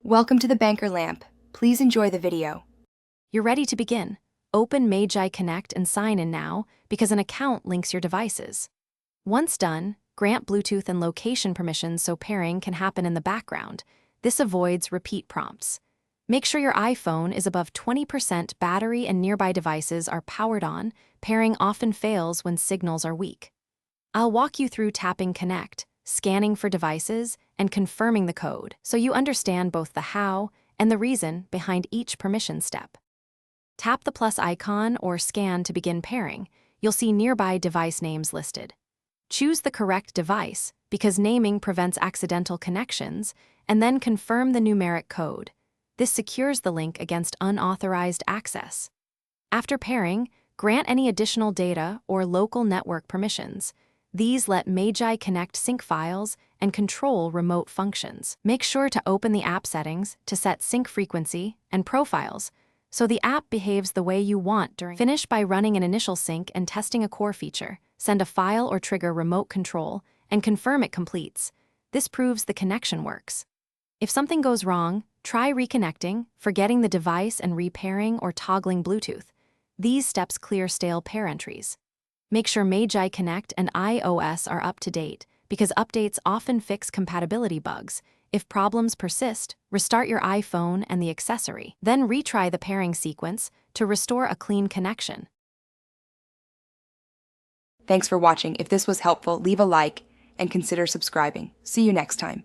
Welcome to the Banker Lamp. Please enjoy the video. You're ready to begin. Open Magiconnect and sign in now because an account links your devices. Once done, grant Bluetooth and location permissions so pairing can happen in the background. This avoids repeat prompts. Make sure your iPhone is above 20% battery and nearby devices are powered on. Pairing often fails when signals are weak. I'll walk you through tapping Connect, scanning for devices, and confirming the code so you understand both the how and the reason behind each permission step. Tap the plus icon or scan to begin pairing. You'll see nearby device names listed. Choose the correct device because naming prevents accidental connections, and then confirm the numeric code. This secures the link against unauthorized access. After pairing, grant any additional data or local network permissions. These let Magiconnect sync files and control remote functions. Make sure to open the app settings to set sync frequency and profiles so the app behaves the way you want during. Finish by running an initial sync and testing a core feature. Send a file or trigger remote control and confirm it completes. This proves the connection works. If something goes wrong, try reconnecting, forgetting the device and repairing or toggling Bluetooth. These steps clear stale pair entries. Make sure Magiconnect and iOS are up to date because updates often fix compatibility bugs. If problems persist, restart your iPhone and the accessory. Then retry the pairing sequence to restore a clean connection. Thanks for watching. If this was helpful, leave a like and consider subscribing. See you next time.